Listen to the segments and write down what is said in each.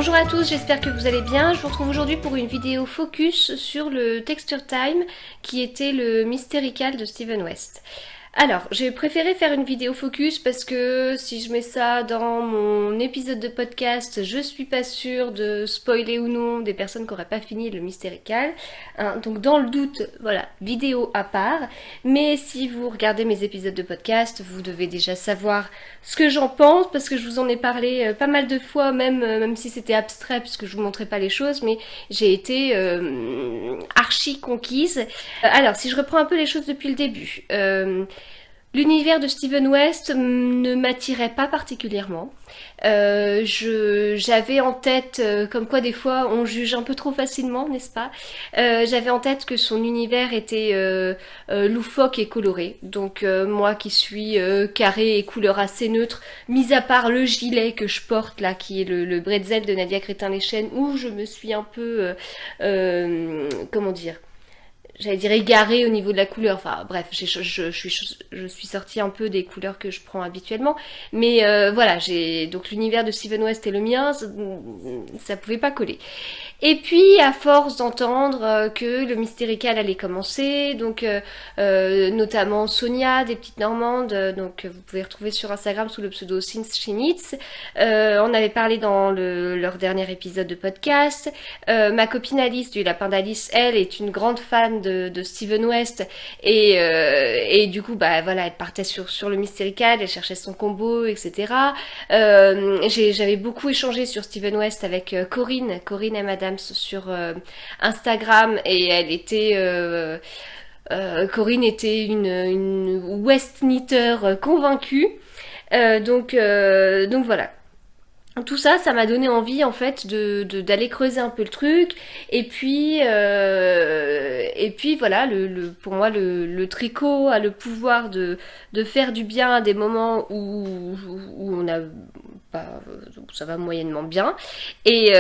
Bonjour à tous, j'espère que vous allez bien. Je vous retrouve aujourd'hui pour une vidéo focus sur le Texture Time qui était le Mystical de Steven West. Alors, j'ai préféré faire une vidéo focus parce que si je mets ça dans mon épisode de podcast, je suis pas sûre de spoiler ou non des personnes qui n'auraient pas fini le Mystical. Hein, donc dans le doute, voilà, vidéo à part. Mais si vous regardez mes épisodes de podcast, vous devez déjà savoir ce que j'en pense parce que je vous en ai parlé pas mal de fois, même si c'était abstrait parce que je vous montrais pas les choses, mais j'ai été archi conquise. Alors, si je reprends un peu les choses depuis le début. L'univers de Steven West ne m'attirait pas particulièrement. J'avais en tête, comme quoi des fois on juge un peu trop facilement, n'est-ce pas? J'avais en tête que son univers était loufoque et coloré. Donc moi qui suis carré et couleur assez neutre, mis à part le gilet que je porte là, qui est le bretzel de Nadia Crétin-Leschène, où je me suis un peu, comment dire, j'allais dire égarée au niveau de la couleur, enfin bref, je suis sortie un peu des couleurs que je prends habituellement, mais voilà, donc l'univers de Steven West et le mien, ça pouvait pas coller. Et puis à force d'entendre que le Mystical allait commencer, donc notamment Sonia des Petites Normandes, donc vous pouvez retrouver sur Instagram sous le pseudo Since She Knits, on avait parlé dans leur dernier épisode de podcast. Ma copine Alice du Lapin d'Alice, elle est une grande fan de Steven West et du coup bah voilà, elle partait sur le Mystical, elle cherchait son combo, etc. J'avais beaucoup échangé sur Steven West avec Corinne M. Adams sur Instagram, et elle était Corinne était une West knitter convaincue, donc voilà. Tout ça, ça m'a donné envie en fait d'aller creuser un peu le truc, et puis voilà, pour moi le tricot a le pouvoir de faire du bien à des moments où on a pas, ça va moyennement bien, et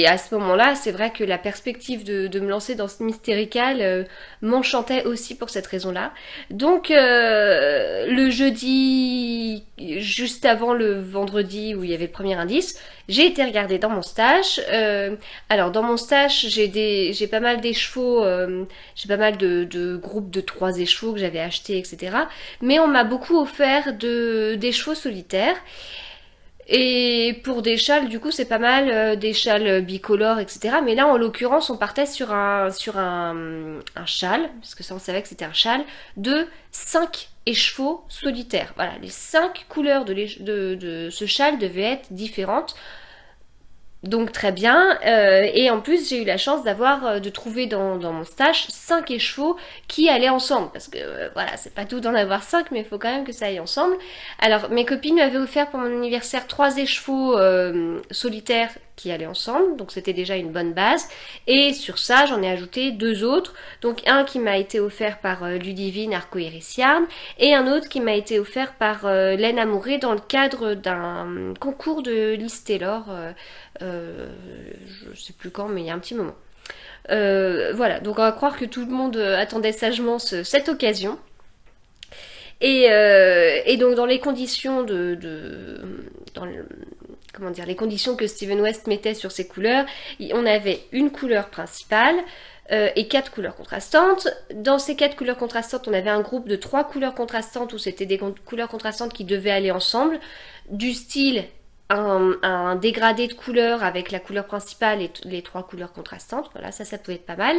à ce moment-là, c'est vrai que la perspective de me lancer dans ce Mystical m'enchantait aussi pour cette raison-là. Donc le jeudi, juste avant le vendredi où il y avait le premier indice, j'ai été regarder dans mon stash. Alors dans mon stash, j'ai pas mal d'échevaux, j'ai pas mal de groupes de 3 échevaux que j'avais achetés, etc. Mais on m'a beaucoup offert d'échevaux solitaires. Et pour des châles, du coup, c'est pas mal, des châles bicolores, etc. Mais là, en l'occurrence, on partait sur un châle, parce que ça, on savait que c'était un châle, de 5 échevaux solitaires. Voilà, les 5 couleurs de ce châle devaient être différentes. Donc très bien, et en plus j'ai eu la chance de trouver dans mon stash 5 échevaux qui allaient ensemble, parce que voilà, c'est pas tout d'en avoir 5, mais il faut quand même que ça aille ensemble. Alors mes copines m'avaient offert pour mon anniversaire 3 échevaux solitaires qui allaient ensemble, donc c'était déjà une bonne base, et sur ça j'en ai ajouté 2 autres, donc un qui m'a été offert par Ludivine Arcoiris Yarn, et un autre qui m'a été offert par Laine Amourée dans le cadre d'un concours de Liz Taylor, je sais plus quand, mais il y a un petit moment. Voilà, donc on va croire que tout le monde attendait sagement cette occasion. Et donc dans les conditions les conditions que Steven West mettait sur ses couleurs, on avait une couleur principale et 4 couleurs contrastantes. Dans ces 4 couleurs contrastantes, on avait un groupe de 3 couleurs contrastantes où c'était des couleurs contrastantes qui devaient aller ensemble, du style un dégradé de couleurs avec la couleur principale et les 3 couleurs contrastantes. Voilà, ça pouvait être pas mal.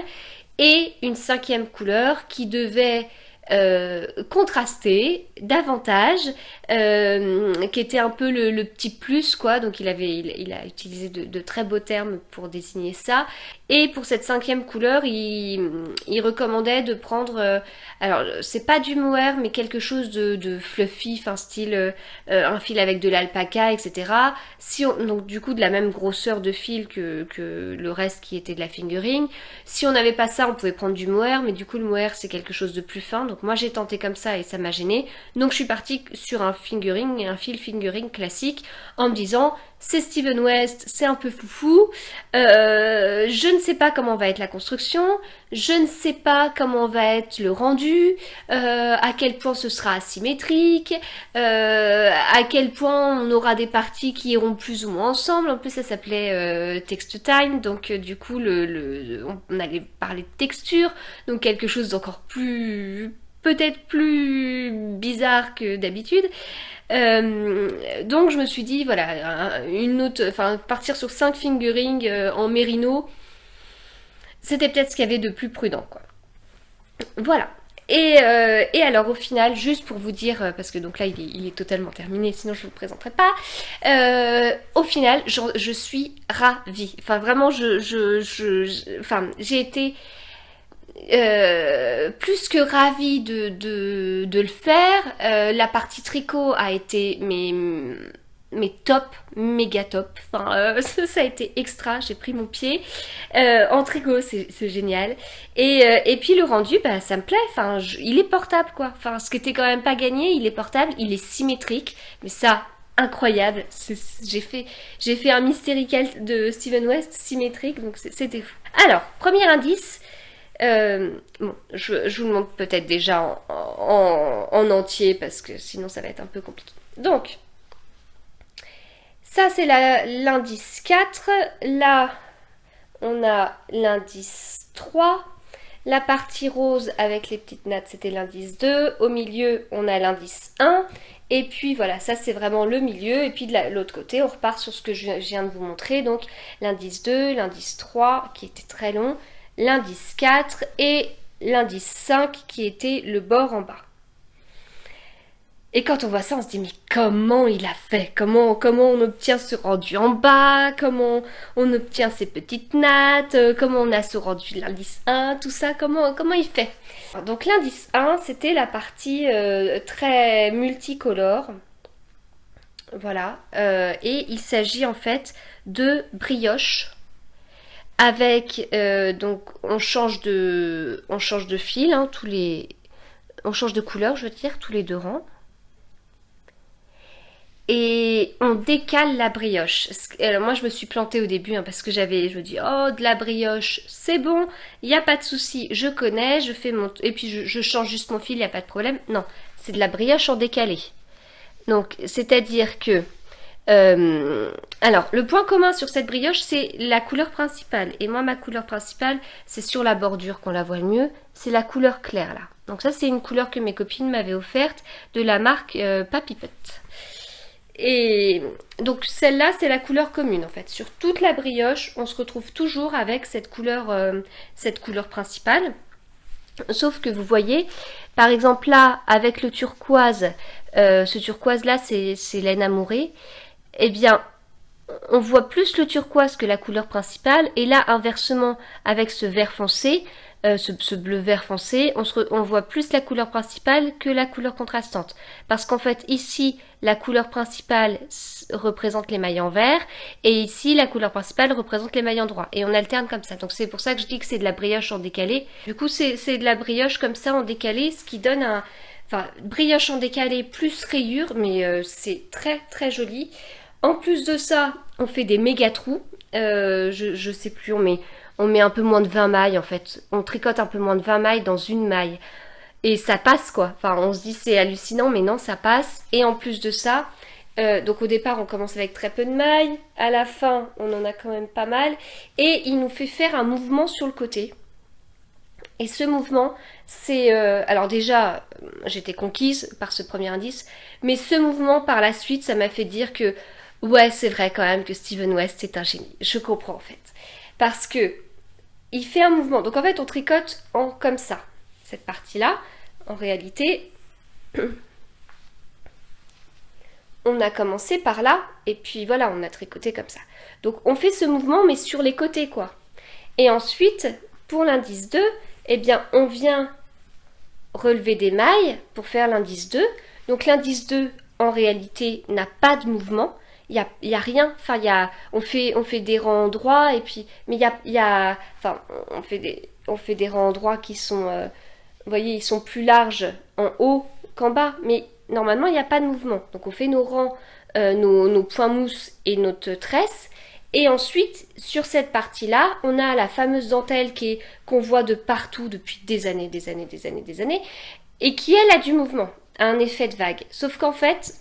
Et une 5e couleur qui devait contrasté davantage, qui était un peu le petit plus quoi, donc il a utilisé de très beaux termes pour désigner ça. Et pour cette 5e couleur, il recommandait de prendre, alors c'est pas du mohair mais quelque chose de fluffy, enfin style un fil avec de l'alpaca, etc. Donc du coup de la même grosseur de fil que le reste qui était de la fingering. Si on n'avait pas ça, on pouvait prendre du mohair, mais du coup le mohair c'est quelque chose de plus fin, donc moi j'ai tenté comme ça et ça m'a gêné. Donc je suis partie sur un fil fingering classique en me disant c'est Steven West, c'est un peu foufou, je ne sais pas comment va être la construction, je ne sais pas comment va être le rendu, à quel point ce sera asymétrique, à quel point on aura des parties qui iront plus ou moins ensemble. En plus ça s'appelait Text Time, donc du coup on allait parler de texture, donc quelque chose d'encore plus peut-être plus bizarre que d'habitude. Donc je me suis dit voilà, une autre, enfin partir sur 5 fingerings en mérino, c'était peut-être ce qu'il y avait de plus prudent quoi. Voilà. Et alors au final, juste pour vous dire, parce que donc là il est totalement terminé, sinon je ne vous le présenterai pas, au final je suis ravie. Enfin vraiment enfin, j'ai été plus que ravie de le faire. La partie tricot a été mais top, méga top. Enfin, ça a été extra, j'ai pris mon pied. En tricot, c'est génial. Et puis le rendu, bah, ça me plaît. Enfin, il est portable, quoi. Enfin, ce qui était quand même pas gagné, il est portable, il est symétrique. Mais ça, incroyable. J'ai fait un Mystical de Steven West symétrique, donc c'était fou. Alors, premier indice. Bon, je vous le montre peut-être déjà en entier parce que sinon ça va être un peu compliqué. Donc, ça c'est l'indice 4. Là, on a l'indice 3. La partie rose avec les petites nattes, c'était l'indice 2. Au milieu, on a l'indice 1. Et puis voilà, ça c'est vraiment le milieu. Et puis de l'autre côté, on repart sur ce que je viens de vous montrer. Donc l'indice 2, l'indice 3 qui était très long, l'indice 4 et l'indice 5 qui était le bord en bas. Et quand on voit ça, on se dit mais comment il a fait? Comment on obtient ce rendu en bas? Comment on obtient ces petites nattes? Comment on a ce rendu de l'indice 1? Tout ça, comment il fait? Donc l'indice 1, c'était la partie très multicolore. Voilà. Et il s'agit en fait de brioche. Avec donc on change de fil, hein, on change de couleur, je veux dire, tous les 2 rangs. Et on décale la brioche. Alors moi je me suis plantée au début hein, parce que je me dis oh de la brioche c'est bon, il n'y a pas de souci, je connais, je fais mon et puis je change juste mon fil, il n'y a pas de problème. Non, c'est de la brioche en décalé. Donc c'est-à-dire que alors, le point commun sur cette brioche, c'est la couleur principale. Et moi, ma couleur principale, c'est sur la bordure qu'on la voit le mieux. C'est la couleur claire, là. Donc ça, c'est une couleur que mes copines m'avaient offerte de la marque Papy Put. Et donc, celle-là, c'est la couleur commune, en fait. Sur toute la brioche, on se retrouve toujours avec cette couleur principale. Sauf que vous voyez, par exemple, là, avec le turquoise, ce turquoise-là, c'est laine amourée. Eh bien, on voit plus le turquoise que la couleur principale. Et là, inversement, avec ce vert foncé, ce bleu vert foncé, on voit plus la couleur principale que la couleur contrastante. Parce qu'en fait, ici, la couleur principale représente les mailles en vert. Et ici, la couleur principale représente les mailles en droit. Et on alterne comme ça. Donc c'est pour ça que je dis que c'est de la brioche en décalé. Du coup, c'est de la brioche comme ça en décalé, ce qui donne un... Enfin, brioche en décalé plus rayure, mais c'est très très joli. En plus de ça, on fait des méga trous. Je sais plus, on met un peu moins de 20 mailles en fait. On tricote un peu moins de 20 mailles dans une maille. Et ça passe quoi. Enfin, on se dit c'est hallucinant, mais non, ça passe. Et en plus de ça, donc au départ, on commence avec très peu de mailles. À la fin, on en a quand même pas mal. Et il nous fait faire un mouvement sur le côté. Et ce mouvement, c'est... alors déjà, j'étais conquise par ce premier indice. Mais ce mouvement, par la suite, ça m'a fait dire que... Ouais, c'est vrai quand même que Steven West est un génie. Je comprends en fait. Parce que il fait un mouvement. Donc en fait, on tricote comme ça. Cette partie-là, en réalité, on a commencé par là. Et puis voilà, on a tricoté comme ça. Donc on fait ce mouvement, mais sur les côtés, quoi. Et ensuite, pour l'indice 2, eh bien, on vient relever des mailles pour faire l'indice 2. Donc l'indice 2, en réalité, n'a pas de mouvement. Il y a rien, enfin on fait des rangs droits et puis mais enfin on fait des rangs droits qui sont vous voyez, ils sont plus larges en haut qu'en bas, mais normalement il n'y a pas de mouvement. Donc on fait nos rangs nos points mousse et notre tresse. Et ensuite, sur cette partie-là, on a la fameuse dentelle qu'on voit de partout depuis des années, et qui, elle, a du mouvement, a un effet de vague. Sauf qu'en fait,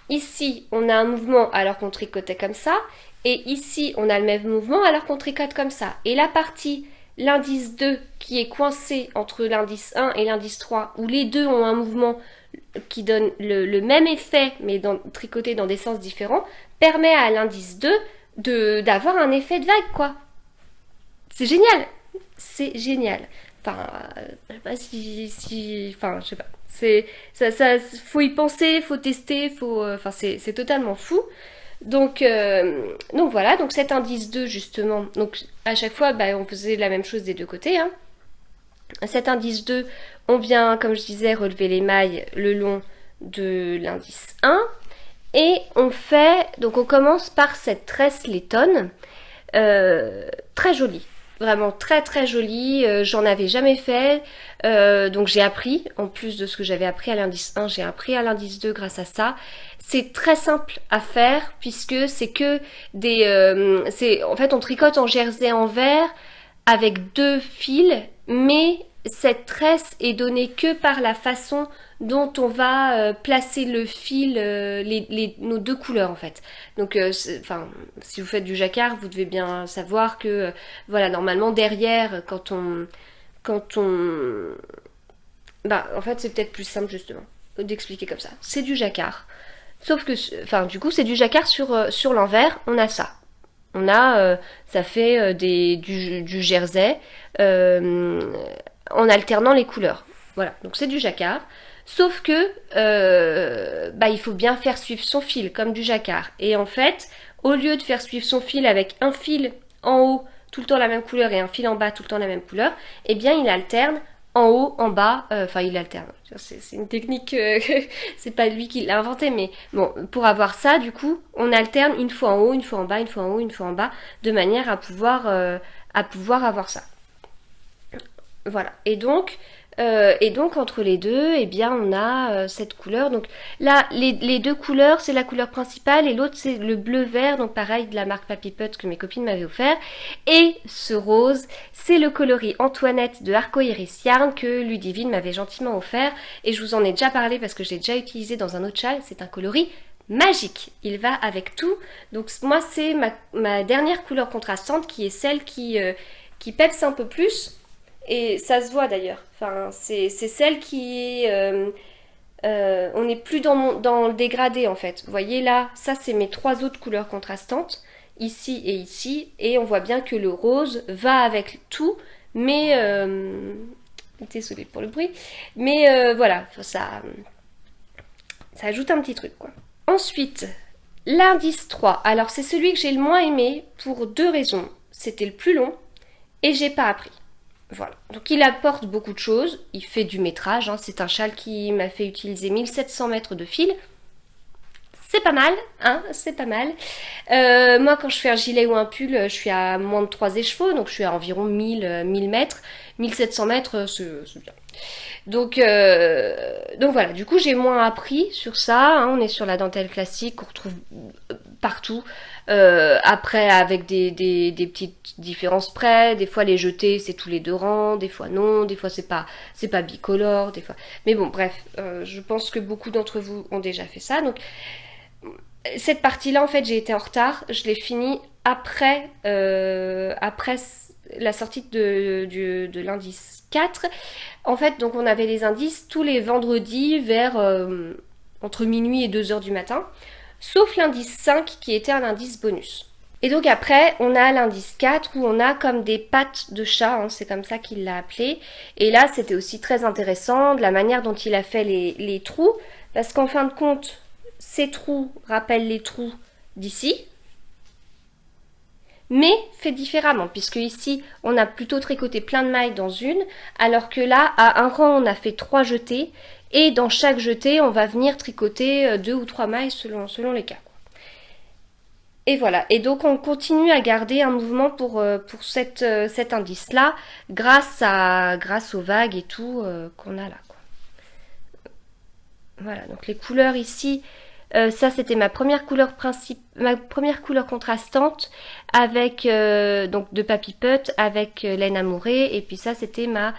ici, on a un mouvement alors qu'on tricotait comme ça, et ici, on a le même mouvement alors qu'on tricote comme ça. Et la partie, l'indice 2, qui est coincé entre l'indice 1 et l'indice 3, où les deux ont un mouvement qui donne le même effet, mais tricoté dans des sens différents, permet à l'indice 2 d'avoir un effet de vague, quoi. C'est génial. C'est génial. Enfin, je sais pas enfin, je sais pas. Faut y penser, faut tester, enfin, c'est totalement fou. Donc voilà, donc cet indice 2 justement, donc à chaque fois bah, on faisait la même chose des deux côtés. Hein. Cet indice 2, on vient, comme je disais, relever les mailles le long de l'indice 1. Et donc on commence par cette tresse laitonne, très jolie. Vraiment très très jolie, j'en avais jamais fait, donc j'ai appris, en plus de ce que j'avais appris à l'indice 1, j'ai appris à l'indice 2 grâce à ça. C'est très simple à faire puisque c'est que en fait on tricote en jersey en vert avec 2 fils, mais cette tresse est donnée que par la façon dont on va placer le fil, nos 2 couleurs en fait. Donc, enfin, si vous faites du jacquard, vous devez bien savoir que, voilà, normalement derrière, bah, en fait, c'est peut-être plus simple justement d'expliquer comme ça. C'est du jacquard. Sauf que, enfin, du coup, c'est du jacquard sur l'envers, on a ça. On a, ça fait du jersey en alternant les couleurs. Voilà, donc c'est du jacquard. Sauf que bah, il faut bien faire suivre son fil, comme du jacquard. Et en fait, au lieu de faire suivre son fil avec un fil en haut, tout le temps la même couleur, et un fil en bas, tout le temps la même couleur, eh bien il alterne en haut, en bas, enfin il alterne. C'est une technique, c'est pas lui qui l'a inventé, mais bon, pour avoir ça, du coup, on alterne une fois en haut, une fois en bas, une fois en haut, une fois en bas, de manière à pouvoir avoir ça. Voilà. Et donc entre les deux, eh bien, on a cette couleur. Donc là, les 2 couleurs, c'est la couleur principale et l'autre c'est le bleu-vert, donc pareil de la marque Papy Putt que mes copines m'avaient offert. Et ce rose, c'est le coloris Antoinette de Arcoiris Yarn que Ludivine m'avait gentiment offert. Et je vous en ai déjà parlé parce que j'ai déjà utilisé dans un autre châle. C'est un coloris magique. Il va avec tout. Donc moi, c'est ma dernière couleur contrastante qui est celle qui peps un peu plus. Et ça se voit d'ailleurs. Enfin, c'est celle qui est... on n'est plus dans le dégradé en fait. Vous voyez là, ça c'est mes 3 autres couleurs contrastantes. Ici et ici. Et on voit bien que le rose va avec tout. Mais... désolée pour le bruit. Mais voilà, ça ajoute un petit truc quoi. Ensuite, l'indice 3. Alors c'est celui que j'ai le moins aimé pour 2 raisons. C'était le plus long et j'ai pas appris. Voilà, donc il apporte beaucoup de choses, il fait du métrage, hein. C'est un châle qui m'a fait utiliser 1700 mètres de fil. C'est pas mal, hein, c'est pas mal. Moi quand je fais un gilet ou un pull, je suis à moins de 3 écheveaux, donc je suis à environ 1000 mètres. 1700 mètres, c'est bien. Donc voilà, du coup j'ai moins appris sur ça, hein. On est sur la dentelle classique qu'on retrouve partout. Après avec des petites différences près, des fois les jetés c'est tous les 2 rangs, des fois non, des fois c'est pas bicolore, des fois. Mais bon bref, je pense que beaucoup d'entre vous ont déjà fait ça. Donc cette partie-là en fait j'ai été en retard, je l'ai fini après la sortie de l'indice 4. En fait donc on avait les indices tous les vendredis vers entre minuit et 2h du matin. Sauf l'indice 5 qui était un indice bonus. Et donc après, on a l'indice 4 où on a comme des pattes de chat, hein, c'est comme ça qu'il l'a appelé. Et là, c'était aussi très intéressant de la manière dont il a fait les trous, parce qu'en fin de compte, ces trous rappellent les trous d'ici, mais fait différemment, puisque ici, on a plutôt tricoté plein de mailles dans une, alors que là, à un rang, on a fait 3 jetés, et dans chaque jeté, on va venir tricoter 2 ou 3 mailles selon les cas. Et voilà, et donc on continue à garder un mouvement pour cet indice-là, grâce aux vagues et tout qu'on a là, quoi. Voilà, donc les couleurs ici, Ça c'était ma première couleur ma première couleur contrastante avec donc de Papy Putt avec laine amourée, et puis ça c'était ma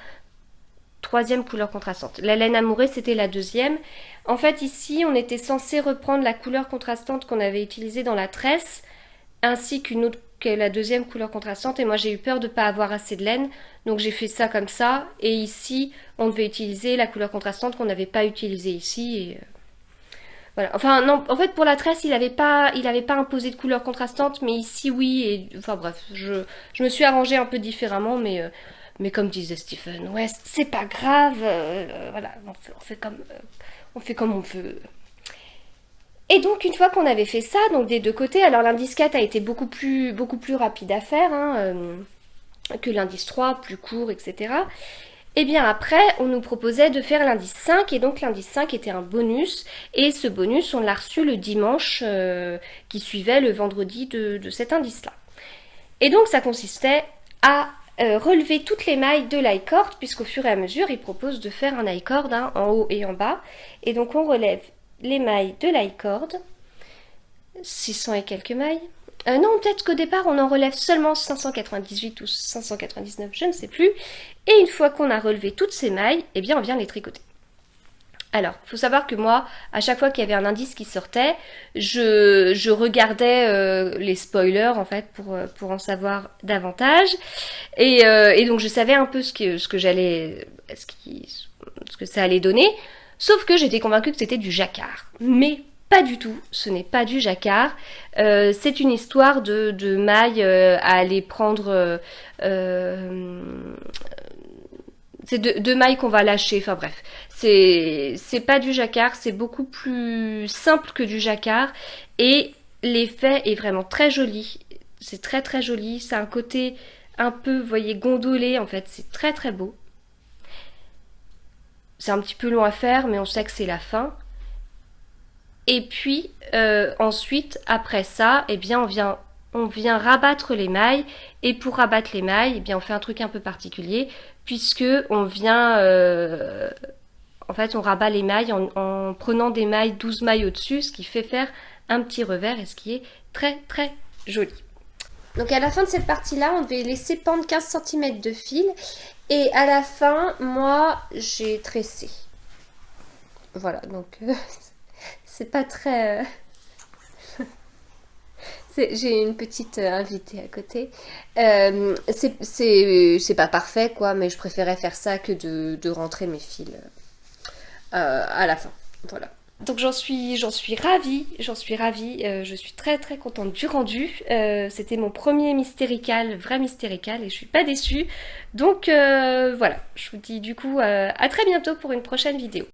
troisième couleur contrastante. La laine amourée c'était la deuxième. En fait ici on était censé reprendre la couleur contrastante qu'on avait utilisée dans la tresse ainsi qu'une autre que la deuxième couleur contrastante, et moi j'ai eu peur de ne pas avoir assez de laine, donc j'ai fait ça comme ça, et ici on devait utiliser la couleur contrastante qu'on n'avait pas utilisée ici, et voilà. Enfin non, en fait pour la tresse il avait pas imposé de couleur contrastante, mais ici oui, et enfin bref, je me suis arrangée un peu différemment, mais comme disait Stephen West, c'est pas grave, voilà, on fait comme on veut. Et donc une fois qu'on avait fait ça, donc des deux côtés, alors l'indice 4 a été beaucoup plus rapide à faire hein, que l'indice 3, plus court, etc. Et bien après, on nous proposait de faire l'indice 5, et donc l'indice 5 était un bonus, et ce bonus, on l'a reçu le dimanche qui suivait le vendredi de cet indice-là. Et donc ça consistait à relever toutes les mailles de l'i-cord, puisqu'au fur et à mesure, il propose de faire un i-cord hein, en haut et en bas. Et donc on relève les mailles de l'i-cord, 600 et quelques mailles. Non, peut-être qu'au départ on en relève seulement 598 ou 599, je ne sais plus. Et une fois qu'on a relevé toutes ces mailles, eh bien on vient les tricoter. Alors, il faut savoir que moi, à chaque fois qu'il y avait un indice qui sortait, je regardais les spoilers en fait pour en savoir davantage. Et donc je savais un peu ce que j'allais, ce que ça allait donner. Sauf que j'étais convaincue que c'était du jacquard. Mais pas du tout, ce n'est pas du jacquard. C'est une histoire de mailles à aller prendre... c'est deux mailles qu'on va lâcher, enfin bref. C'est pas du jacquard, c'est beaucoup plus simple que du jacquard. Et l'effet est vraiment très joli. C'est très très joli. C'est un côté un peu, vous voyez, gondolé en fait. C'est très très beau. C'est un petit peu long à faire, mais on sait que c'est la fin. Et puis ensuite, après ça, eh bien on vient rabattre les mailles. Et pour rabattre les mailles, eh bien on fait un truc un peu particulier, puisque on vient en fait on rabat les mailles en prenant des mailles, 12 mailles au-dessus, ce qui fait faire un petit revers, et ce qui est très très joli. Donc à la fin de cette partie-là, on devait laisser pendre 15 cm de fil. Et à la fin, moi, j'ai tressé. Voilà, donc c'est pas très... J'ai une petite invitée à côté. C'est pas parfait, quoi, mais je préférais faire ça que de rentrer mes fils à la fin. Voilà. Donc j'en suis ravie, je suis très très contente du rendu. C'était mon premier mystérical, vrai mystérical, et je suis pas déçue. Donc voilà, je vous dis du coup à très bientôt pour une prochaine vidéo.